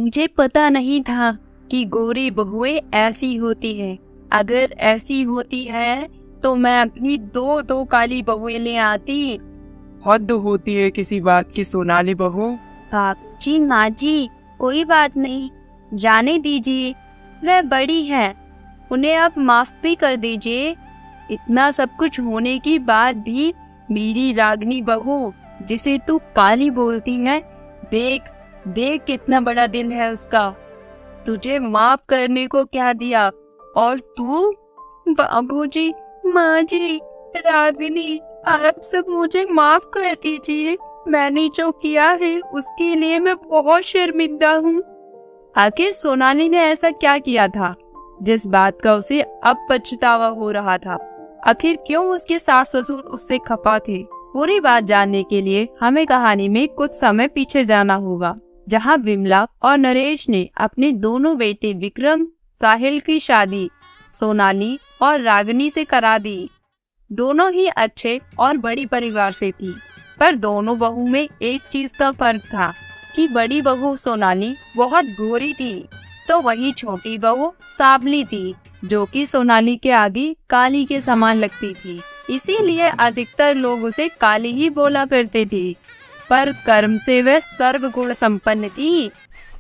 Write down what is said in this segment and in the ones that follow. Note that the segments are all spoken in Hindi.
मुझे पता नहीं था कि गोरी बहुएं ऐसी होती हैं। अगर ऐसी होती है तो मैं अपनी दो दो काली बहुएं ले आती। हद होती है किसी बात की सोनाली बहू। बाबूजी, माँ जी, कोई बात नहीं, जाने दीजिए, वह बड़ी है, उन्हें आप माफ भी कर दीजिए। इतना सब कुछ होने के बाद भी मेरी रागनी बहू, जिसे तू काली बोलती है, देख देख कितना बड़ा दिल है उसका। तुझे माफ करने को क्या दिया, और तू? बाबूजी, माँ जी, रागिनी, आप सब मुझे माफ कर दीजिए। मैंने जो किया है उसके लिए मैं बहुत शर्मिंदा हूँ। आखिर सोनाली ने ऐसा क्या किया था जिस बात का उसे अब पछतावा हो रहा था? आखिर क्यों उसके सास ससुर उससे खफा थे? पूरी बात जानने के लिए हमें कहानी में कुछ समय पीछे जाना होगा, जहाँ विमला और नरेश ने अपने दोनों बेटे विक्रम साहिल की शादी सोनाली और रागिनी से करा दी। दोनों ही अच्छे और बड़ी परिवार से थी, पर दोनों बहू में एक चीज का फर्क था कि बड़ी बहू सोनाली बहुत गोरी थी, तो वही छोटी बहू सांवली थी, जो कि सोनाली के आगे काली के समान लगती थी। इसीलिए अधिकतर लोग उसे काली ही बोला करते थे, पर कर्म से वह सर्वगुण संपन्न थी।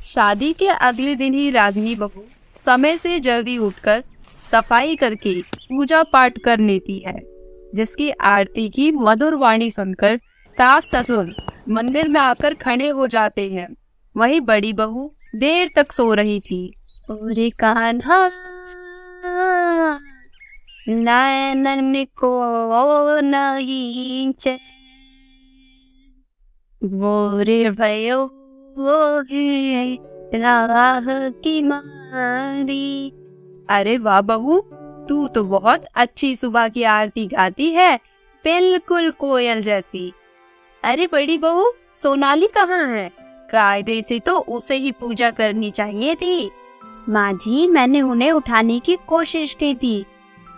शादी के अगले दिन ही रागिनी बहू समय से जल्दी उठकर सफाई करके पूजा पाठ कर लेती है, जिसकी आरती की मधुर वाणी सुनकर सास ससुर मंदिर में आकर खड़े हो जाते हैं। वही बड़ी बहू देर तक सो रही थी। ओरे कान्हा नैनन को नहीं चैन, मोरे भयो वो है राह की मारी। अरे वाह बहू, तू तो बहुत अच्छी सुबह की आरती गाती है, बिल्कुल कोयल जैसी। अरे बड़ी बहू, सोनाली कहाँ है? कायदे से तो उसे ही पूजा करनी चाहिए थी। माँ जी, मैंने उन्हें उठाने की कोशिश की थी,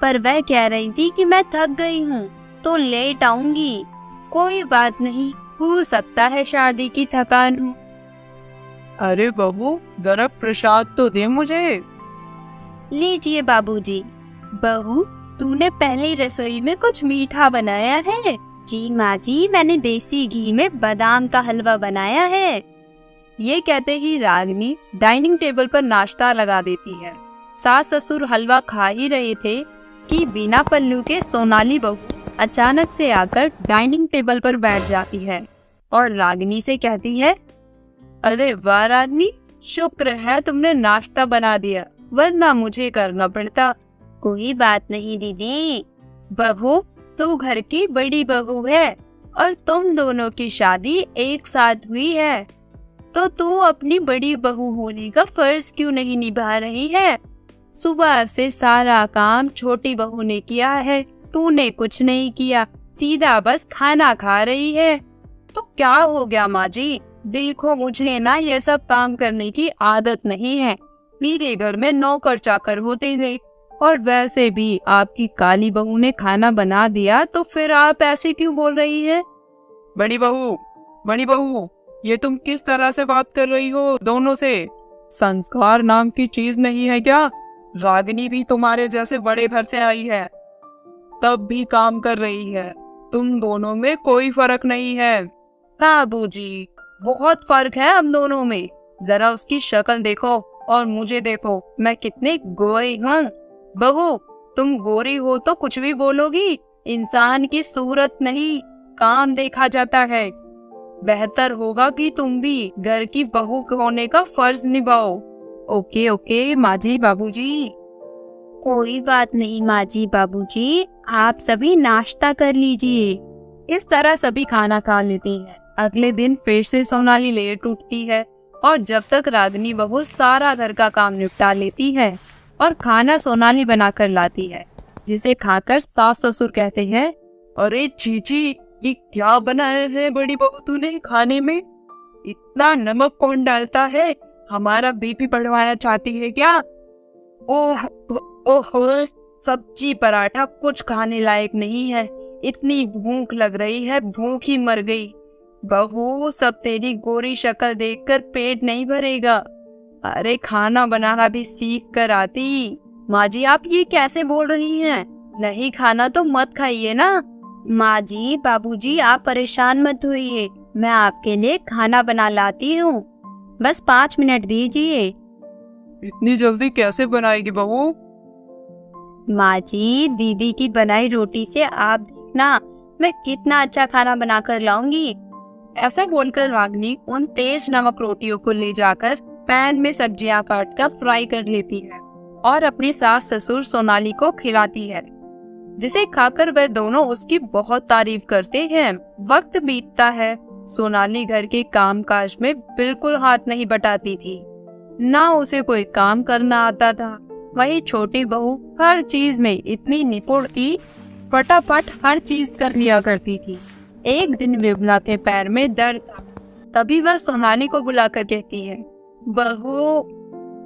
पर वह कह रही थी कि मैं थक गई हूँ तो लेट आऊंगी। कोई बात नहीं, हो सकता है शादी की थकान हो। अरे बहू, जरा प्रसाद तो दे मुझे। लीजिए बाबूजी। बहू, तूने पहली रसोई में कुछ मीठा बनाया है? जी माँ जी, मैंने देसी घी में बादाम का हलवा बनाया है। ये कहते ही रागिनी डाइनिंग टेबल पर नाश्ता लगा देती है। सास ससुर हलवा खा ही रहे थे कि बिना पल्लू के सोनाली बहू अचानक से आकर डाइनिंग टेबल पर बैठ जाती है और रागिनी से कहती है, अरे वाह रागिनी, शुक्र है तुमने नाश्ता बना दिया, वरना मुझे करना पड़ता। कोई बात नहीं दीदी। बहू, तू घर की बड़ी बहू है और तुम दोनों की शादी एक साथ हुई है, तो तू अपनी बड़ी बहू होने का फर्ज क्यों नहीं निभा रही है? सुबह से सारा काम छोटी बहू ने किया है, तूने कुछ नहीं किया, सीधा बस खाना खा रही है। तो क्या हो गया माँ जी? देखो, मुझे ना ये सब काम करने की आदत नहीं है। मेरे घर में नौकर चाकर होते थे, और वैसे भी आपकी काली बहू ने खाना बना दिया, तो फिर आप ऐसे क्यों बोल रही है? बड़ी बहू, ये तुम किस तरह से बात कर रही हो दोनों से? संस्कार नाम की चीज नहीं है क्या? रागिनी भी तुम्हारे जैसे बड़े घर से आई है, तब भी काम कर रही है। तुम दोनों में कोई फर्क नहीं है। बाबूजी, बहुत फर्क है हम दोनों में। जरा उसकी शक्ल देखो और मुझे देखो, मैं कितनी गोरी हूँ। बहू, तुम गोरी हो तो कुछ भी बोलोगी? इंसान की सूरत नहीं, काम देखा जाता है। बेहतर होगा कि तुम भी घर की बहू होने का फर्ज निभाओ। ओके माँ जी बाबूजी। कोई बात नहीं माँ जी बाबूजी, आप सभी नाश्ता कर लीजिए। इस तरह सभी खाना खा लेती हैं। अगले दिन फिर से सोनाली लेट उठती है, और जब तक रागिनी बहू सारा घर का काम निपटा लेती है और खाना सोनाली बनाकर लाती है, जिसे खाकर सास ससुर कहते हैं, अरे चीची, ये क्या बनाया है बड़ी बहू तूने खाने में? इतना नमक कौन डालता है? हमारा बीपी बढ़वाना चाहती है क्या? ओह सब्जी पराठा कुछ खाने लायक नहीं है। इतनी भूख लग रही है, भूख ही मर गई। बहू, सब तेरी गोरी शक्ल देखकर पेट नहीं भरेगा। अरे खाना बनाना भी सीख कर आती। माँ जी आप ये कैसे बोल रही हैं? नहीं खाना तो मत खाइए ना। माँ जी बाबूजी आप परेशान मत होइए, मैं आपके लिए खाना बना लाती हूँ, बस 5 मिनट दीजिए। इतनी जल्दी कैसे बनाएगी बहू? माँ जी दीदी की बनाई रोटी से आप देखना मैं कितना अच्छा खाना बनाकर लाऊंगी। ऐसा बोलकर रागिनी उन तेज नमक रोटियों को ले जाकर पैन में सब्जियां काटकर फ्राई कर लेती है और अपनी सास ससुर सोनाली को खिलाती है, जिसे खाकर वह दोनों उसकी बहुत तारीफ करते हैं। वक्त बीतता है, सोनाली घर के कामकाज में बिल्कुल हाथ नहीं बटाती थी, ना उसे कोई काम करना आता था। वही छोटी बहू हर चीज में इतनी निपुण थी, फटाफट हर चीज कर लिया करती थी। एक दिन विमला के पैर में दर्द था, तभी वह सोनाली को बुलाकर कहती है, बहू,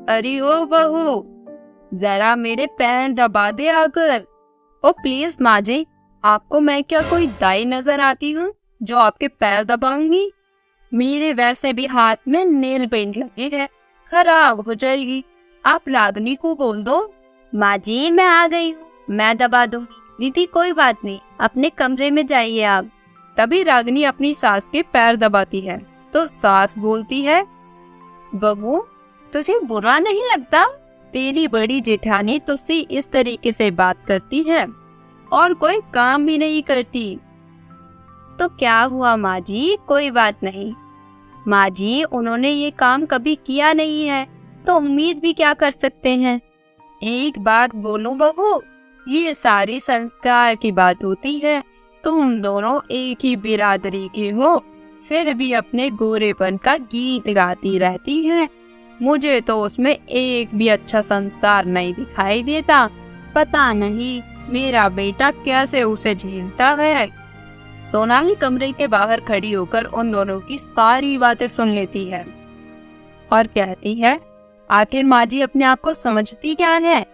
अरे ओ बहू, जरा मेरे पैर दबा दे आकर। ओ प्लीज माँ जी, आपको मैं क्या कोई दाई नजर आती हूँ जो आपके पैर दबाऊंगी? मेरे वैसे भी हाथ में नेल पेंट लगे है, खराब हो जाएगी। आप रागिनी को बोल दो। माँ जी मैं आ गई हूँ, मैं दबा दूंगी। दीदी कोई बात नहीं, अपने कमरे में जाइए आप। तभी रागिनी अपनी सास के पैर दबाती है तो सास बोलती है, बहू तुझे बुरा नहीं लगता? तेरी बड़ी जेठानी तुझसे इस तरीके से बात करती है और कोई काम भी नहीं करती। तो क्या हुआ माँ जी, कोई बात नहीं। माँ जी उन्होंने ये काम कभी किया नहीं है तो उम्मीद भी क्या कर सकते हैं। एक बात बोलूं बहू, ये सारी संस्कार की बात होती है। तुम दोनों एक ही बिरादरी के हो, फिर भी अपने गोरेपन का गीत गाती रहती है। मुझे तो उसमें एक भी अच्छा संस्कार नहीं दिखाई देता। पता नहीं मेरा बेटा कैसे उसे झेलता है। सोनाली कमरे के बाहर खड़ी होकर उन दोनों की सारी बातें सुन लेती है और कहती है, आखिर माँ जी अपने आप को समझती क्या है?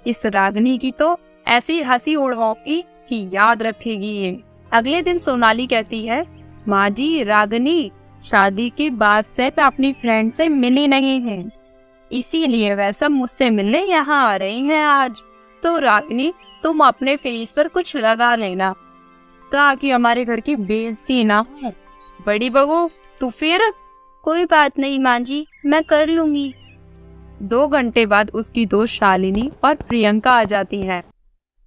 इस रागिनी की तो ऐसी हंसी उड़वाऊंगी कि याद रखेगी ये। अगले दिन सोनाली कहती है, माँ जी रागिनी शादी के बाद से मैं अपनी फ्रेंड से मिली नहीं है, इसीलिए वह सब मुझसे मिलने यहाँ आ रही हैं आज। तो रागिनी तुम अपने फेस पर कुछ लगा लेना ताकि हमारे घर की बेइज्जती ना हो। बड़ी बहू तू फिर? कोई बात नहीं माँ जी, मैं कर लूंगी। 2 घंटे बाद उसकी दोस्त शालिनी और प्रियंका आ जाती हैं।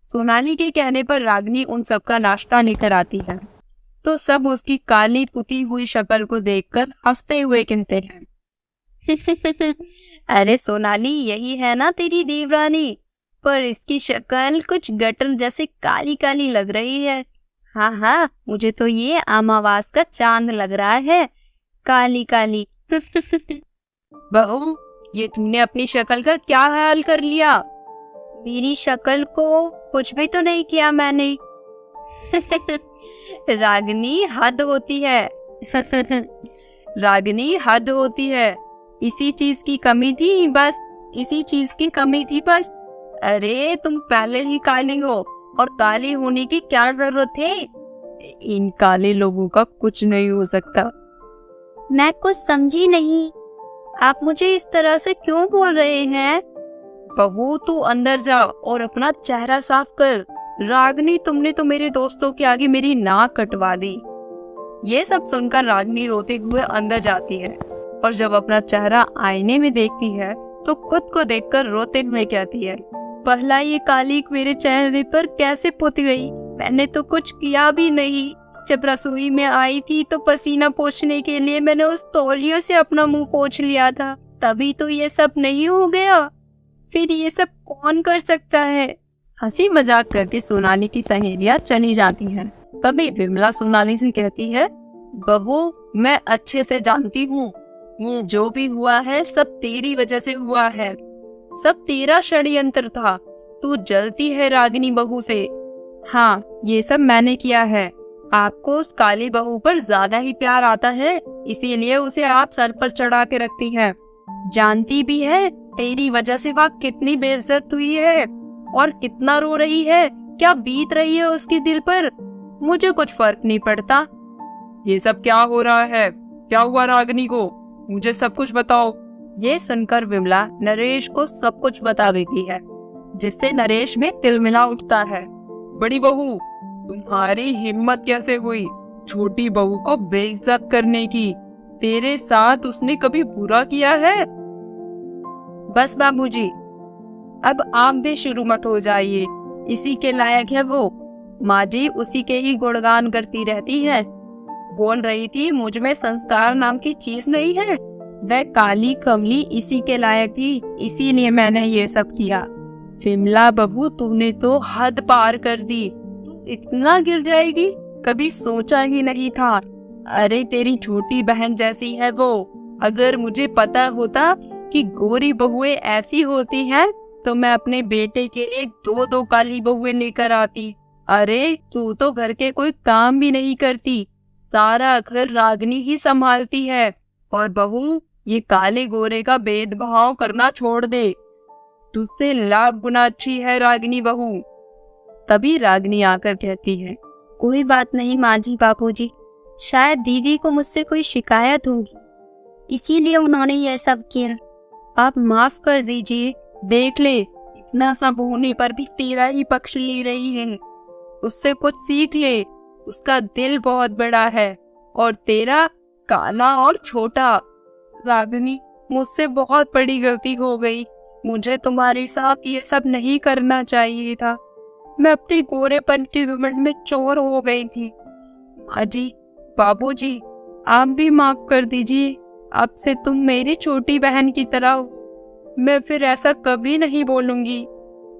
सोनाली के कहने पर रागिनी उन सबका नाश्ता लेकर आती है तो सब उसकी काली पुती हुई शक्ल को देखकर हंसते हुए कहते हैं, अरे सोनाली यही है ना तेरी देवरानी, पर इसकी शक्ल कुछ गटर जैसे काली काली लग रही है। हाँ हाँ मुझे तो ये अमावास का चांद लग रहा है, काली काली। बहू ये तूने अपनी शक्ल का क्या हाल कर लिया? मेरी शक्ल को कुछ भी तो नहीं किया मैंने। रागिनी हद होती है। रागिनी हद होती है, इसी चीज की कमी थी बस, इसी चीज की कमी थी बस। अरे तुम पहले ही काली हो और काली होने की क्या जरूरत है? इन काले लोगों का कुछ नहीं हो सकता। मैं कुछ समझी नहीं, आप मुझे इस तरह से क्यों बोल रहे हैं? बहू तू अंदर जा और अपना चेहरा साफ कर। रागिनी तुमने तो मेरे दोस्तों के आगे मेरी नाक कटवा दी। ये सब सुनकर रागिनी रोते हुए अंदर जाती है और जब अपना चेहरा आईने में देखती है तो खुद को देखकर रोते हुए कहती है, पहला ये काली मेरे चेहरे पर कैसे पुत गई? मैंने तो कुछ किया भी नहीं। जब रसोई में आई थी तो पसीना पोंछने के लिए मैंने उस तौलियों से अपना मुंह पोंछ लिया था, तभी तो ये सब नहीं हो गया। फिर ये सब कौन कर सकता है? हंसी मजाक करके सोनाली की सहेलियां चली जाती हैं। तभी विमला सोनाली से कहती है, बहू मैं अच्छे से जानती हूँ ये जो भी हुआ है सब तेरी वजह से हुआ है, सब तेरा षड्यंत्र था। तू जलती है रागिनी बहू से। हाँ ये सब मैंने किया है। आपको उस काली बहू पर ज्यादा ही प्यार आता है, इसीलिए उसे आप सर पर चढ़ा के रखती हैं। जानती भी है तेरी वजह से वह कितनी बेइज्जत हुई है और कितना रो रही है, क्या बीत रही है उसके दिल पर। मुझे कुछ फर्क नहीं पड़ता। ये सब क्या हो रहा है? क्या हुआ रागिनी को? मुझे सब कुछ बताओ। ये सुनकर विमला नरेश को सब कुछ बता देती है, जिससे नरेश में तिलमिला उठता है। बड़ी बहू, तुम्हारी हिम्मत कैसे हुई छोटी बहू को बेइज्जत करने की? तेरे साथ उसने कभी बुरा किया है? बस बाबूजी, अब आप भी शुरू मत हो जाइए। इसी के लायक है वो। माँ जी उसी के ही गुणगान करती रहती है। बोल रही थी मुझ में संस्कार नाम की चीज नहीं है। वह काली कमली इसी के लायक थी, इसीलिए मैंने ये सब किया। विमला बहू, तूने तो हद पार कर दी। तू इतना गिर जाएगी कभी सोचा ही नहीं था। अरे तेरी छोटी बहन जैसी है वो। अगर मुझे पता होता कि गोरी बहुएं ऐसी होती हैं तो मैं अपने बेटे के लिए दो दो काली बहुएं लेकर आती। अरे तू तो घर के कोई काम भी नहीं करती, सारा घर रागनी ही संभालती है। और बहू, ये काले गोरे का भेदभाव करना छोड़ दे। तुझसे लाख गुना अच्छी है रागनी बहू। तभी रागनी आकर कहती है, कोई बात नहीं माँ जी बापूजी, शायद दीदी को मुझसे कोई शिकायत होगी, इसीलिए उन्होंने ये सब किया। आप माफ कर दीजिए। देख ले, इतना सब होने पर भी तेरा ही पक्ष ले रही है। उससे कुछ सीख ले। उसका दिल बहुत बड़ा है और तेरा काला और छोटा। रागिनी, मुझसे बहुत बड़ी गलती हो गई। मुझे तुम्हारे साथ ये सब नहीं करना चाहिए था। मैं अपने गोरेपन के घमंड में चोर हो गई थी। माँ जी, बाबूजी, आप भी माफ कर दीजिए। अब से तुम मेरी छोटी बहन की तरह हो। मैं फिर ऐसा कभी नहीं बोलूंगी।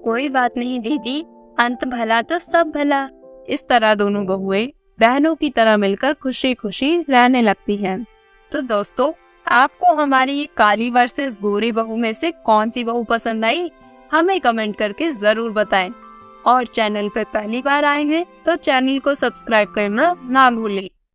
कोई बात नहीं दीदी, अंत भला तो सब भला। इस तरह दोनों बहुएं बहनों की तरह मिलकर खुशी खुशी रहने लगती हैं। तो दोस्तों, आपको हमारी ये काली वर्सेस गोरी बहू में से कौन सी बहू पसंद आई, हमें कमेंट करके जरूर बताएं। और चैनल पे पहली बार आए हैं तो चैनल को सब्सक्राइब करना ना भूलें।